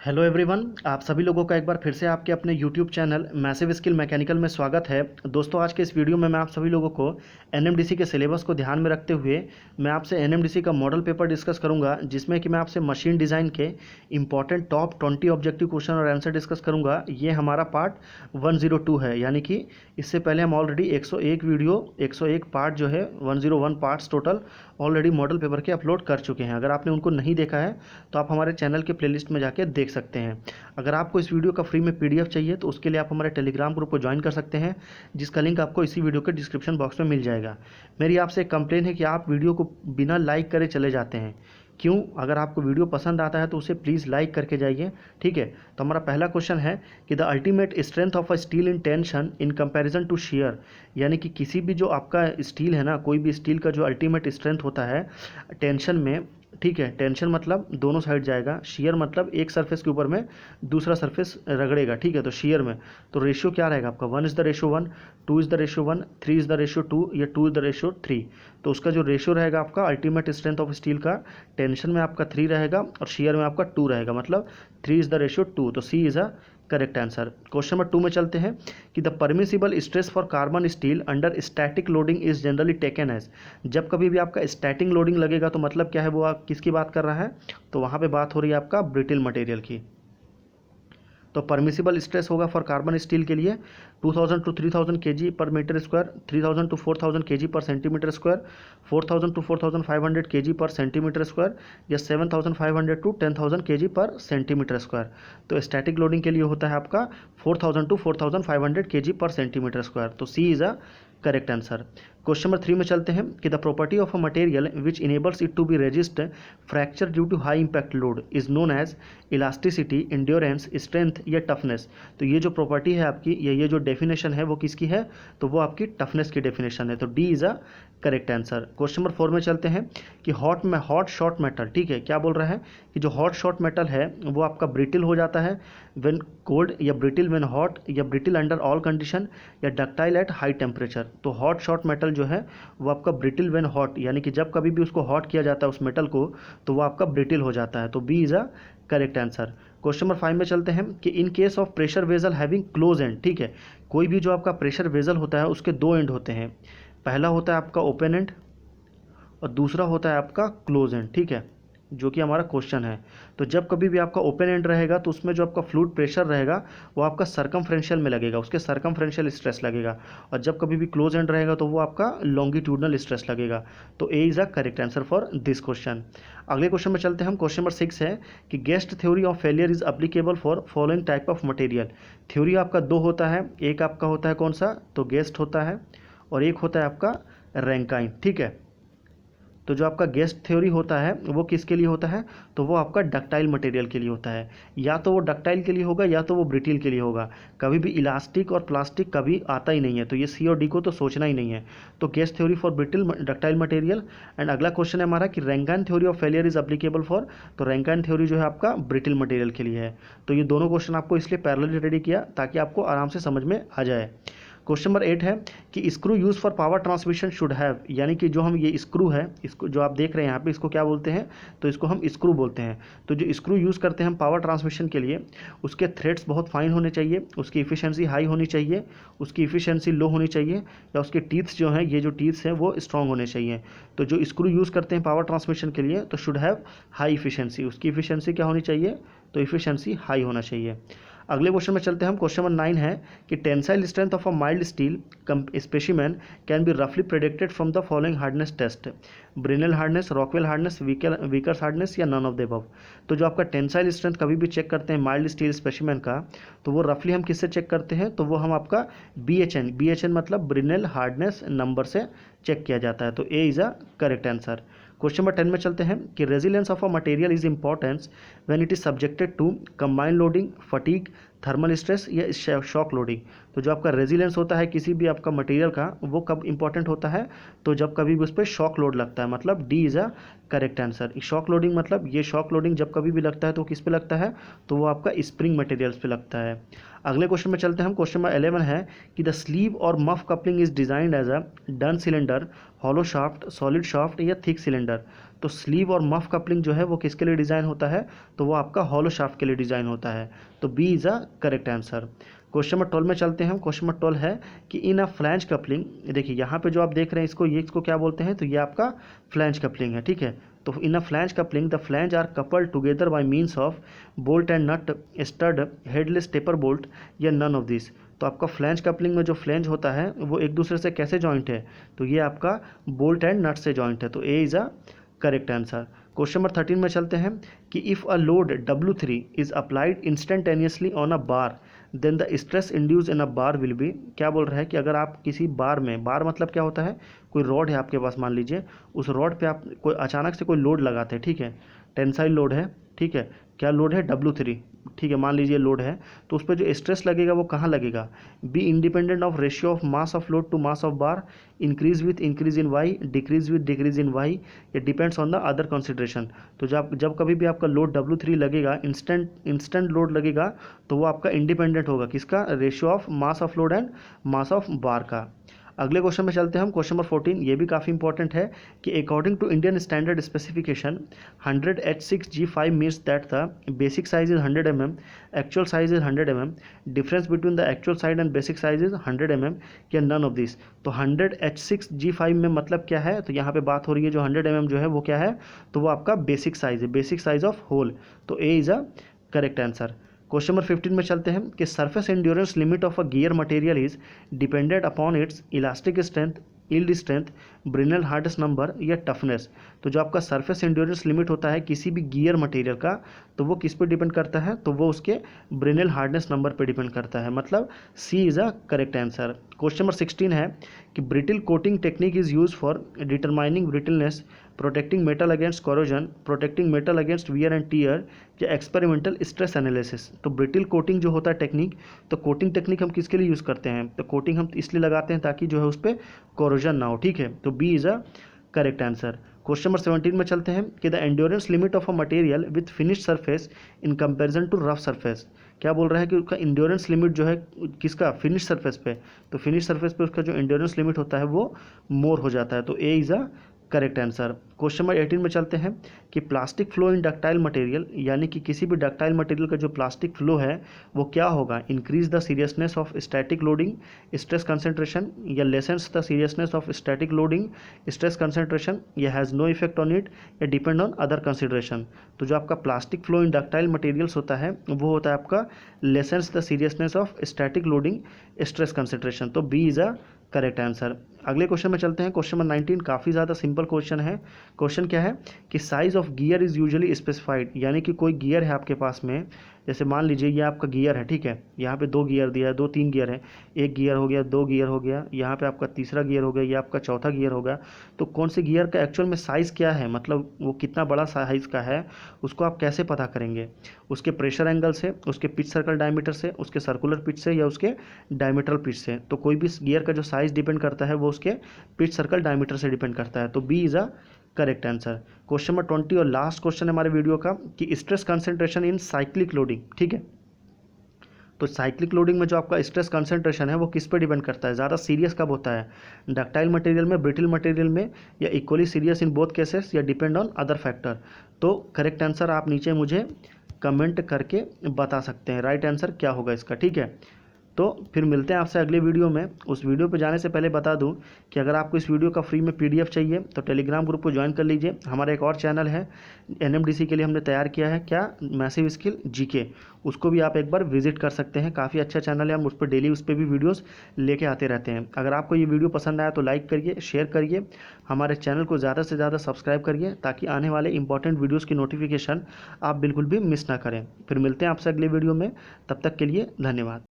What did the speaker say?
Hello everyone, आप सभी लोगों का एक बार फिर से आपके अपने YouTube channel massive skill mechanical में स्वागत है। दोस्तों, आज के इस वीडियो में मैं आप सभी लोगों को एनएमडीसी के सिलेबस को ध्यान में रखते हुए मैं आपसे एनएमडीसी का मॉडल पेपर डिस्कस करूंगा, जिसमें कि मैं आपसे मशीन डिज़ाइन के इंपॉर्टेंट टॉप 20 ऑब्जेक्टिव क्वेश्चन और आंसर डिस्कस करूंगा। ये हमारा पार्ट 102 है, यानी कि इससे पहले हम ऑलरेडी 101 वीडियो 101 पार्ट जो है 101 parts total already model paper के अपलोड कर चुके हैं। अगर आपने उनको नहीं देखा है तो आप हमारे चैनल के प्लेलिस्ट में जाके देख सकते हैं। अगर आपको इस वीडियो का फ्री में पीडीएफ चाहिए तो उसके लिए आप हमारे टेलीग्राम ग्रुप को ज्वाइन कर सकते हैं, जिसका लिंक आपको इसी वीडियो के डिस्क्रिप्शन बॉक्स में मिल जाएगा। मेरी आपसे एक कंप्लेन है कि आप वीडियो को बिना लाइक करे चले जाते हैं। क्यों? अगर आपको वीडियो पसंद आता है तो उसे प्लीज़ लाइक करके जाइए, ठीक है। तो हमारा पहला क्वेश्चन है कि the ultimate strength of a steel in tension in comparison to shear, यानी कि किसी भी जो आपका स्टील है ना, कोई भी स्टील का जो अल्टीमेट स्ट्रेंथ होता है टेंशन में, ठीक है। टेंशन मतलब दोनों साइड जाएगा, शियर मतलब एक सरफेस के ऊपर में दूसरा सरफेस रगड़ेगा, ठीक है। तो शियर में तो रेशियो क्या रहेगा आपका? 1:1, 2:1, 3:2 या 2:3। तो उसका जो रेशियो रहेगा आपका अल्टीमेट स्ट्रेंथ ऑफ स्टील का, टेंशन में आपका 3 रहेगा और शियर में आपका 2 रहेगा, मतलब 3:2। तो C is a correct answer. Question number 2 में चलते हैं कि the permissible stress for carbon steel under static loading is generally taken as. जब कभी भी आपका स्टैटिक लोडिंग लगेगा तो मतलब क्या है, वो आप किसकी बात कर रहा है? तो वहाँ पे बात हो रही है आपका ब्रिटिल मटेरियल की। तो परमिसिबल स्ट्रेस होगा फॉर कार्बन स्टील के लिए 2000 to 3000 KG per metre square, 3000 to 4000 KG per centimetre square, 4000 to 4500 KG per centimetre square, या 7500 to 10000 KG per centimetre square. तो स्टैटिक लोडिंग के लिए होता है आपका 4000 to 4500 KG per centimetre square. तो C is a correct answer. Question number 3 में चलते हैं कि the property of a material which enables it to be resist fracture due to high impact load is known as elasticity, endurance, strength या toughness. तो ये जो property है आपकी, ये जो डेफिनेशन है वो किसकी है? तो वो आपकी टफनेस की डेफिनेशन है। तो D is a correct answer. Question number 4 में चलते हैं कि हॉट शॉर्ट मेटल, ठीक है, क्या बोल रहा है कि जो हॉट शॉर्ट मेटल है वो आपका ब्रिटिल हो जाता है व्हेन कोल्ड, या ब्रिटिल व्हेन हॉट, या ब्रिटिल अंडर ऑल कंडीशन, या डक्टाइल एट हाई टेम्परेचर। तो हॉट शॉर्ट मेटल जो है वो आपका ब्रिटिल व्हेन हॉट, यानी कि जब कभी भी उसको हॉट किया जाता है उस मेटल को, तो वो आपका ब्रिटिल हो जाता है। तो B is a correct answer. Question number 5 में चलते हैं कि in case of pressure vessel having close end, ठीक है, कोई भी जो आपका प्रेशर वेजल होता है उसके दो एंड होते हैं। पहला होता है आपका ओपन एंड और दूसरा होता है आपका क्लोज एंड, ठीक है, जो कि हमारा क्वेश्चन है। तो जब कभी भी आपका ओपन एंड रहेगा तो उसमें जो आपका फ्लूइड प्रेशर रहेगा वो आपका सरकमफ्रेंशियल में लगेगा, उसके सरकमफ्रेंशियल स्ट्रेस लगेगा। और जब कभी भी क्लोज एंड रहेगा तो वो आपका लॉन्गिट्यूडनल स्ट्रेस लगेगा। तो A is a correct answer for this question. अगले क्वेश्चन में चलते हैं हम। क्वेश्चन नंबर 6 है कि guest theory of failure is applicable for following type of material. Theory आपका दो होता है, एक आपका होता है कौन सा? तो गेस्ट होता है, और एक होता है आपका रैंकाइन, ठीक है। तो जो आपका गेस्ट थ्योरी होता है वो किसके लिए होता है? तो वो आपका डक्टाइल मटेरियल के लिए होता है। या तो वो डक्टाइल के लिए होगा या तो वो ब्रिटिल के लिए होगा। कभी भी इलास्टिक और प्लास्टिक कभी आता ही नहीं है। तो ये सी और डी को तो सोचना ही नहीं है। तो guest theory for brittle ductile material. And अगला क्वेश्चन है हमारा कि Rankine theory of failure is applicable for. तो रैंकाइन थ्योरी जो है आपका ब्रिटिल मटेरियल के लिए है। तो ये दोनों क्वेश्चन आपको इसलिए पैरेलली रेडी किया ताकि आपको आराम से समझ में आ जाए। क्वेश्चन नंबर 8 है कि screw use for power transmission should have, यानी कि जो हम ये स्क्रू है, इसको जो आप देख रहे हैं यहाँ पे, इसको क्या बोलते हैं? तो इसको हम स्क्रू बोलते हैं। तो जो स्क्रू यूज़ करते हैं हम पावर ट्रांसमिशन के लिए, उसके थ्रेड्स बहुत फाइन होने चाहिए, उसकी इफिशिएंसी हाई होनी चाहिए, उसकी इफिशिएंसी लो होनी चाहिए, या उसके टीथ्स जो हैं, ये जो टीथ्स हैं वो स्ट्रॉन्ग होने चाहिए। तो जो स्क्रू यूज़ करते हैं पावर ट्रांसमिशन के लिए तो शुड हैव हाई इफिशिएंसी, उसकी इफिशिएंसी क्या होनी चाहिए? तो इफिशिएंसी हाई होना चाहिए। अगले क्वेश्चन में चलते हैं हम। क्वेश्चन नंबर 9 है कि tensile strength of a mild steel specimen can be रफली predicted from the following hardness test: Brinell hardness, Rockwell hardness, Vickers hardness, या नन ऑफ द अबव। तो जो आपका टेंसाइल स्ट्रेंथ कभी भी चेक करते हैं माइल्ड स्टील स्पेसिमेन का, तो वो रफली हम किससे चेक करते हैं? तो वो हम आपका BHN मतलब ब्रिनेल हार्डनेस नंबर से चेक किया जाता है। तो A is a correct answer. Question number 10 में चलते हैं कि resilience of a material is importance when it is subjected to combined loading, fatigue, thermal stress या शॉक लोडिंग। तो जो आपका रेजिलियंस होता है किसी भी आपका मटेरियल का, वो कब इंपॉर्टेंट होता है? तो जब कभी भी उस पर शॉक लोड लगता है, मतलब D is a correct answer. Shock loading मतलब ये शॉक लोडिंग जब कभी भी लगता है तो किस पे लगता है? तो वो आपका स्प्रिंग मटेरियल्स पे लगता है। अगले क्वेश्चन में चलते हैं हम। क्वेश्चन नंबर 11 है कि द स्लीव और muff coupling is designed as a done cylinder, hollow shaft, solid shaft, या थिक सिलेंडर। तो स्लीव और मफ कपलिंग जो है वो किसके लिए डिज़ाइन होता है, तो वो आपका हॉलो शाफ्ट के लिए डिज़ाइन होता है। तो B is a correct answer. Question number 12 में चलते हैं हम। क्वेश्चन नंबर 12 है कि इन अ फ्लैंज कपलिंग, देखिए यहाँ पे जो आप देख रहे हैं इसको क्या बोलते हैं, तो ये आपका फ्लैंज कपलिंग है, ठीक है। तो in a flange coupling the flange are coupled together by means of bolt and nut, stud, headless taper bolt, या नन ऑफ दिस। तो आपका फ्लैंज कपलिंग में जो फ्लैंज होता है वो एक दूसरे से कैसे जॉइंट है, तो ये आपका बोल्ट एंड नट से जॉइंट है। तो A is a correct answer. Question number 13 में चलते हैं कि if a load W3 is applied instantaneously on a bar then the stress induce in a bar will be. क्या बोल रहा है कि अगर आप किसी बार में, बार मतलब क्या होता है, कोई रॉड है आपके पास, मान लीजिए उस रॉड पे आप कोई अचानक से कोई लोड लगाते हैं, ठीक है, टेंसाइल लोड है, ठीक है, क्या लोड है, W3, ठीक है, मान लीजिए लोड है, तो उस पर जो स्ट्रेस लगेगा वो कहाँ लगेगा, B independent of ratio of mass of load to mass of bar, increase with increase in Y, decrease with decrease in Y, ये depends on the other consideration. तो जब कभी भी आपका लोड W3 लगेगा, इंस्टेंट लोड लगेगा, तो वो आपका इंडिपेंडेंट होगा किसका, ratio of mass of load and mass of बार का। अगले क्वेश्चन में चलते हैं हम। क्वेश्चन नंबर 14, ये भी काफ़ी इंपॉर्टेंट है कि according to Indian standard specification 100H6G5 means that the basic size is 100 mm, actual size is 100 mm, difference between the actual size and basic size is 100 mm, या नन ऑफ दिस। तो 100H6G5 में मतलब क्या है, तो यहाँ पे बात हो रही है जो 100 mm जो है वो क्या है, तो वो आपका बेसिक साइज है, बेसिक साइज ऑफ होल। तो A is a correct answer. Question number 15 में चलते हैं कि surface endurance limit of a gear material is dependent upon its elastic strength, yield strength, Brinell hardness number, या toughness. तो जो आपका सरफेस एंड्योरेंस लिमिट होता है किसी भी गियर मटेरियल का, तो वो किस पे डिपेंड करता है, तो वो उसके ब्रिनल हार्डनेस नंबर पे डिपेंड करता है, मतलब C is a correct answer. Question number 16 है कि brittle coating technique is use for determining brittleness, protecting metal against corrosion, protecting metal against wear and tear, या एक्सपेरिमेंटल स्ट्रेस एनालिसिस। तो brittle coating जो होता है टेक्निक, तो coating technique हम किसके लिए यूज़ करते हैं, तो कोटिंग हम इसलिए लगाते हैं ताकि जो है उस पर कॉरोजन ना हो, ठीक है। तो B is a correct answer. Question number 17 में चलते हैं कि the endurance limit of a material with finish surface in comparison to rough surface. क्या बोल रहा है कि उसका एंड्योरेंस लिमिट जो है किसका, फिनिश सरफेस पे, तो फिनिश सरफेस पे उसका जो एंड्योरेंस लिमिट होता है वो मोर हो जाता है। तो A is a correct answer. Question number 18 में चलते हैं कि plastic flow in ductile material, यानी कि किसी भी डक्टाइल मटेरियल का जो प्लास्टिक फ्लो है वो क्या होगा, increase the seriousness of static loading, stress concentration, या lessens the seriousness of static loading, stress concentration, या has no effect on it, या डिपेंड ऑन अदर कंसिडरेशन। तो जो आपका plastic flow in ductile materials होता है वो होता है आपका lessens the seriousness of static loading, stress concentration. तो B is a correct answer. अगले क्वेश्चन में चलते हैं। क्वेश्चन नंबर 19 काफ़ी ज़्यादा सिंपल क्वेश्चन है। क्वेश्चन क्या है कि size of gear is usually specified, यानी कि कोई गियर है आपके पास में, जैसे मान लीजिए ये आपका गियर है, ठीक है, यहाँ पे 2 गियर दिया है, 2-3 गियर है, एक गियर हो गया, 2 गियर हो गया, यहाँ पे आपका तीसरा गियर हो गया, ये आपका चौथा गियर होगा। तो कौन से गियर का एक्चुअल में साइज़ क्या है, मतलब वो कितना बड़ा साइज़ का है, उसको आप कैसे पता करेंगे, उसके प्रेशर एंगल से, उसके पिच सर्कल डायमीटर से, उसके सर्कुलर पिच से, या उसके डायमीटरल पिच से। तो कोई भी गियर का जो साइज़ डिपेंड करता है वो उसके पिच सर्कल डायमीटर से डिपेंड करता है। तो B is a correct answer. Question number 20 और लास्ट क्वेश्चन है हमारे वीडियो का कि stress concentration in cyclic loading, ठीक है। तो साइक्लिक लोडिंग में जो आपका स्ट्रेस कंसंट्रेशन है वो किस पे डिपेंड करता है, ज़्यादा सीरियस कब होता है, डक्टाइल मटेरियल में, ब्रिटिल मटेरियल में, या equally serious in both cases, या डिपेंड ऑन अदर फैक्टर। तो करेक्ट आंसर आप नीचे मुझे कमेंट करके बता सकते हैं, राइट आंसर क्या होगा इसका, ठीक है। तो फिर मिलते हैं आपसे अगले वीडियो में। उस वीडियो पर जाने से पहले बता दूं कि अगर आपको इस वीडियो का फ्री में PDF चाहिए तो टेलीग्राम ग्रुप को ज्वाइन कर लीजिए। हमारा एक और चैनल है NMDC के लिए हमने तैयार किया है, क्या, मैसिव स्किल GK, उसको भी आप एक बार विजिट कर सकते हैं। काफ़ी अच्छा चैनल है, हम उस पर डेली उस पर भी वीडियोस लेके आते रहते हैं। अगर आपको ये वीडियो पसंद आया तो लाइक करिए, शेयर करिए, हमारे चैनल को ज़्यादा से ज़्यादा सब्सक्राइब करिए ताकि आने वाले इंपॉर्टेंट वीडियोज़ की नोटिफिकेशन आप बिल्कुल भी मिस ना करें। फिर मिलते हैं आपसे अगले वीडियो में, तब तक के लिए धन्यवाद।